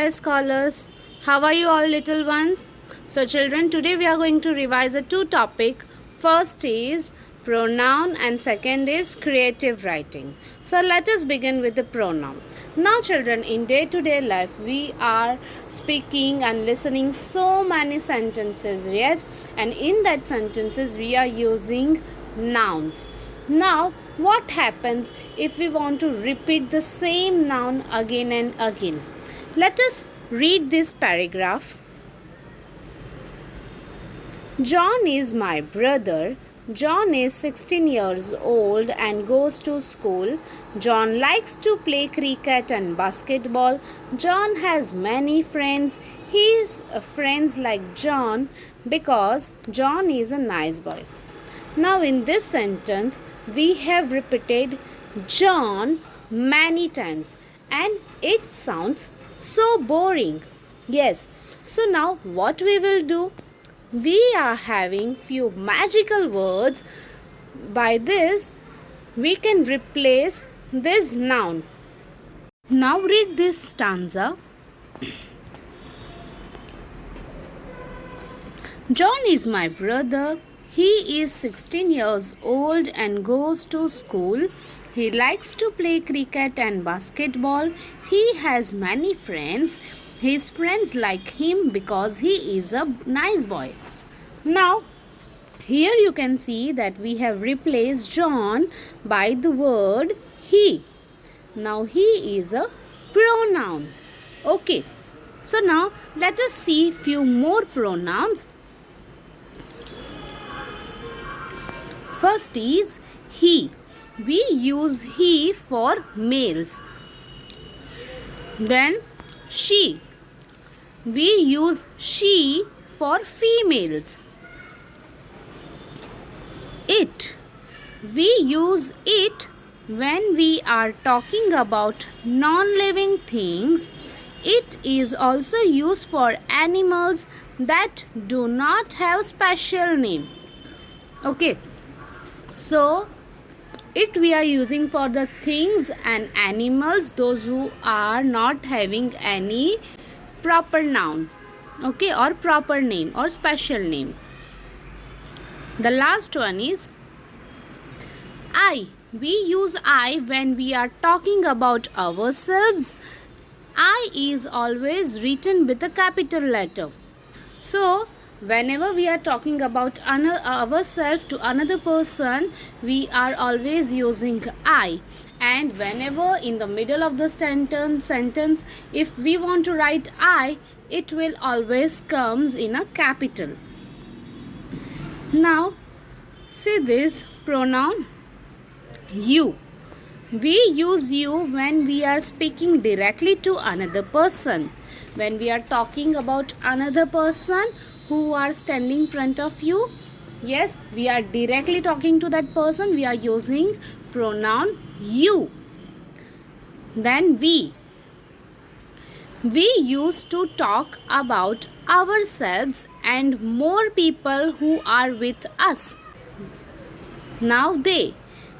Hi scholars, how are you all little ones? So children, today we are going to revise a two topic. First is pronoun and second is creative writing. So let us begin with the pronoun. Now children, in day to day life we are speaking and listening so many sentences, yes, and in that sentences we are using nouns. Now what happens if we want to repeat the same noun again and again? Let us read this paragraph. John is my brother. John is 16 years old and goes to school. John likes to play cricket and basketball. John has many friends. His friends like John because John is a nice boy. Now in this sentence we have repeated John many times and it sounds so boring. Yes. So now what we will do? We are having few magical words. By this we can replace this noun. Now read this stanza. John is my brother. He is 16 years old and goes to school. He likes to play cricket and basketball. He has many friends. His friends like him because he is a nice boy. Now, here you can see that we have replaced John by the word he. Now, he is a pronoun. Okay. So, now let us see few more pronouns. First is he. We use he for males. Then she. We use she for females. It. We use it when we are talking about non-living things. It is also used for animals that do not have special name. Okay. So, it we are using for the things and animals, those who are not having any proper noun, okay, or proper name or special name. The last one is I. We use I when we are talking about ourselves. I is always written with a capital letter. So, whenever we are talking about ourselves to another person, we are always using I. And whenever in the middle of the sentence, if we want to write I, it will always comes in a capital. Now, see this pronoun you. We use you when we are speaking directly to another person. When we are talking about another person who are standing in front of you, yes, we are directly talking to that person, we are using pronoun you. Then we used to talk about ourselves and more people who are with us. Now they.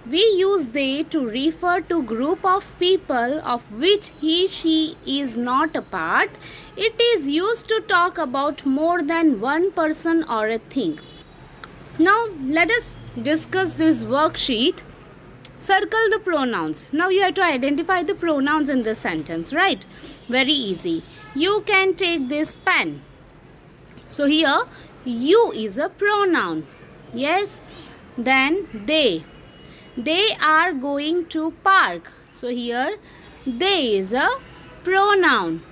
We use they to refer to group of people of which he, she is not a part. It is used to talk about more than one person or a thing. Now let us discuss this worksheet. Circle the pronouns. Now you have to identify the pronouns in this sentence, right? Very easy. You can take this pen. So here you is a pronoun. Yes. Then they. They are going to park. So here they is a pronoun.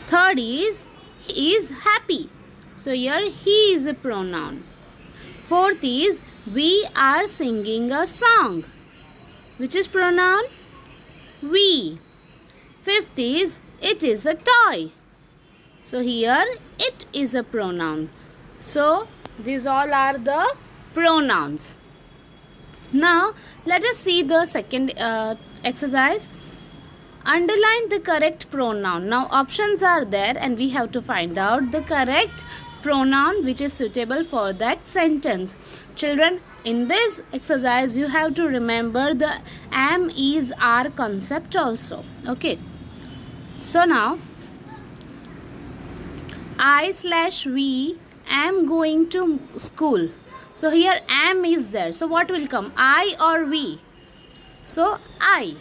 Third is he is happy. So here he is a pronoun. Fourth is we are singing a song. Which is pronoun? We. Fifth is it is a toy. So here it is a pronoun. So these all are the pronouns. Now, let us see the second exercise. Underline the correct pronoun. Now, options are there and we have to find out the correct pronoun which is suitable for that sentence. Children, in this exercise, you have to remember the am, is, are concept also. Okay. So now I slash we am going to school. So here am is there. So what will come? I or we? So I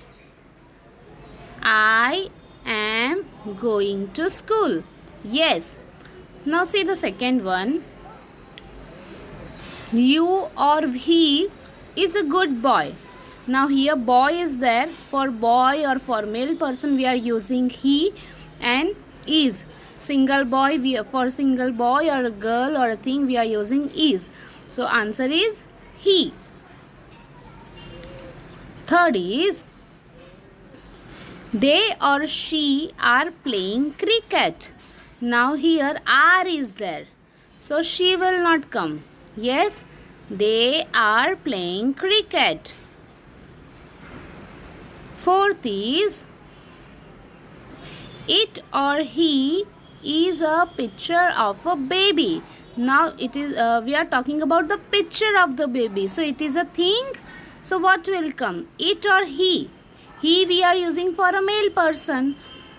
am going to school. Yes. Now see the second one. You or he is a good boy. Now here boy is there. For boy or for male person we are using he and is. Single boy, for single boy or a girl or a thing we are using is. So answer is he. Third is they or she are playing cricket. Now here are is there. So she will not come. Yes, they are playing cricket. Fourth is it or he is a picture of a baby. Now it is we are talking about the picture of the baby. So it is a thing. So what will come? It or he? He we are using for a male person.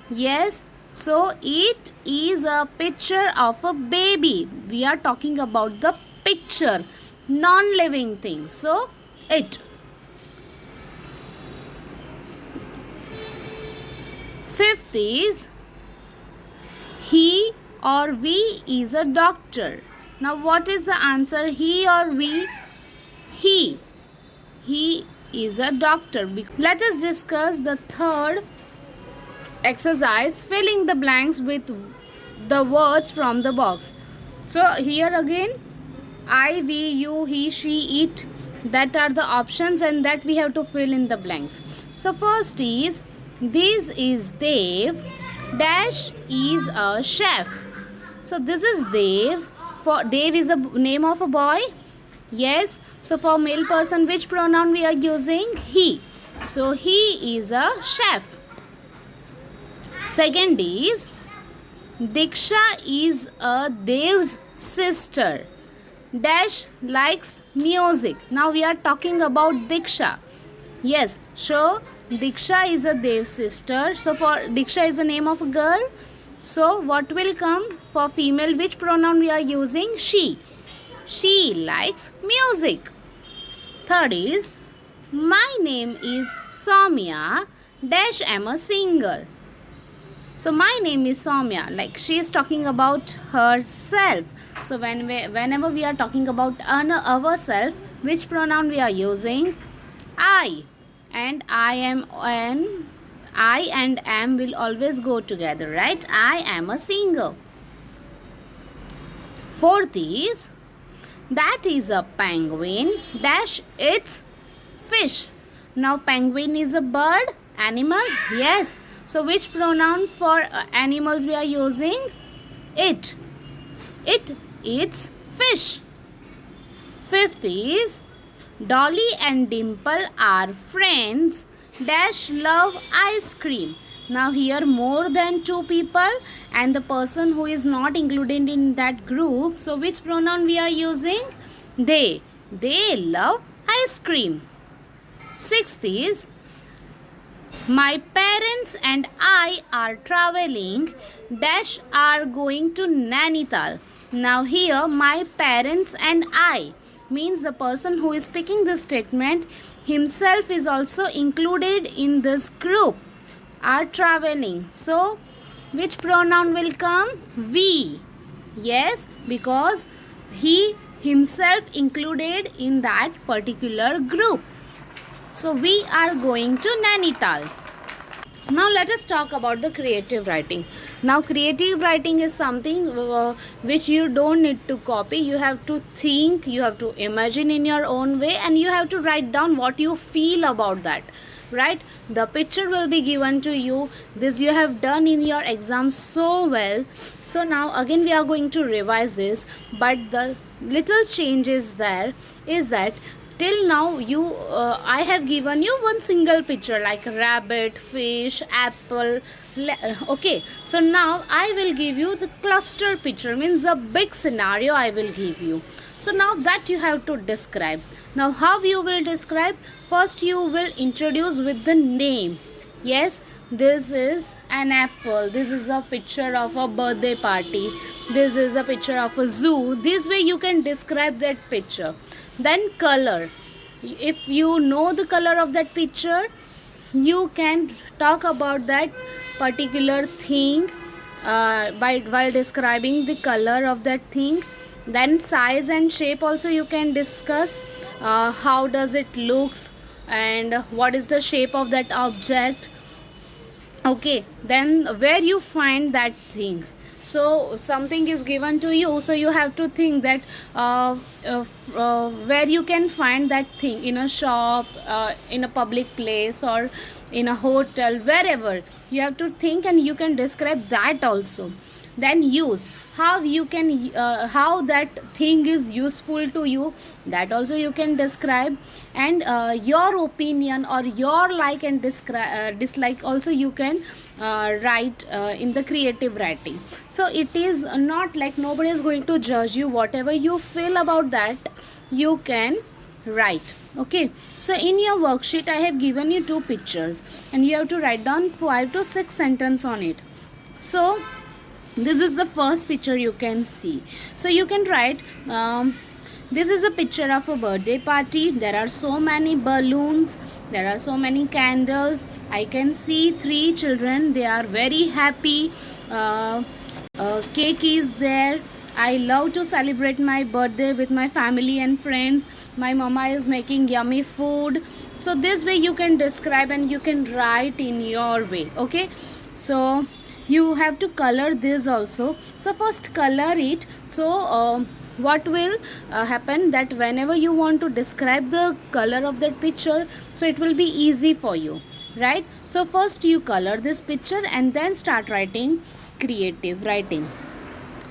Yes. So it is a picture of a baby. We are talking about the picture, non-living thing. So it. Fifth is he or we is a doctor. Now what is the answer? He or we? He. He is a doctor. Let us discuss the third exercise, filling the blanks with the words from the box. So here again I, we, you, he, she, it, that are the options and that we have to fill in the blanks. So first is this is Dev dash is a chef. So this is Dev. For Dev is a name of a boy. Yes. So for male person which pronoun we are using? He. So he is a chef. Second is Diksha is a Dev's sister. Dash likes music. Now we are talking about Diksha. Yes. So Diksha is a Dev's sister. So for Diksha is the name of a girl. So what will come? For female which pronoun we are using? She. She likes music. Third is my name is Soumya dash am a singer. So my name is Soumya, like she is talking about herself. So whenever we are talking about ourselves, which pronoun we are using? I. And I and am will always go together, right? I am a singer. Fourth is that is a penguin dash it's fish. Now penguin is a bird, animal. Yes. So which pronoun for animals we are using? It. It eats fish. Fifth is Dolly and Dimple are friends dash love ice cream. Now here more than two people and the person who is not included in that group. So which pronoun we are using? They. They love ice cream. Sixth is my parents and I are traveling dash are going to Nainital. Now here my parents and I means the person who is speaking this statement himself is also included in this group, are traveling. So which pronoun will come? We. Yes, because he himself included in that particular group. So we are going to Nainital. Now let us talk about the creative writing. Now creative writing is something which you don't need to copy. You have to think, you have to imagine in your own way and you have to write down what you feel about that. Right? The picture will be given to you. This you have done in your exam so well. So now again we are going to revise this. But the little change is there is that till now I have given you one single picture like rabbit, fish, apple. Okay, so now I will give you the cluster picture, means a big scenario I will give you. So now that you have to describe. Now how you will describe? First you will introduce with the name. Yes, this is an apple, this is a picture of a birthday party, this is a picture of a zoo. This way you can describe that picture. Then color, if you know the color of that picture, you can talk about that particular thing while describing the color of that thing. Then size and shape also you can discuss, how does it looks and what is the shape of that object. Okay, then where you find that thing. So something is given to you, so you have to think that where you can find that thing, in a shop, in a public place, or in a hotel, wherever. You have to think and you can describe that also. Then use, how you can how that thing is useful to you, that also you can describe. And your opinion or your like and dislike also you can write in the creative writing. So it is not like nobody is going to judge you. Whatever you feel about that, you can write. Okay, so in your worksheet I have given you 2 pictures and you have to write down 5 to 6 sentences on it. So this is the first picture you can see. So you can write, this is a picture of a birthday party. There are so many balloons, there are so many candles. I can see 3 children, they are very happy. Cake is there. I love to celebrate my birthday with my family and friends. My mama is making yummy food. So this way you can describe and you can write in your way. Okay, so you have to color this also. So first color it. So what will happen, that whenever you want to describe the color of that picture, so it will be easy for you, right? So first you color this picture and then start writing creative writing.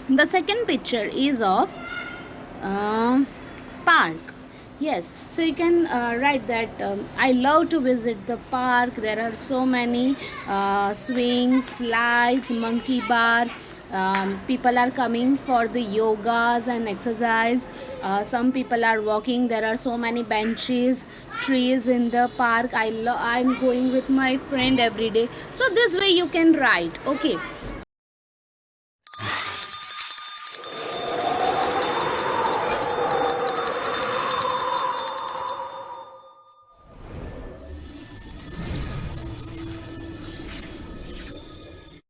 The second picture is of park. Yes, so you can write that I love to visit the park. There are so many swings, slides, monkey bar. People are coming for the yogas and exercise. Some people are walking. There are so many benches, trees in the park. I'm going with my friend every day. So this way you can write. Okay,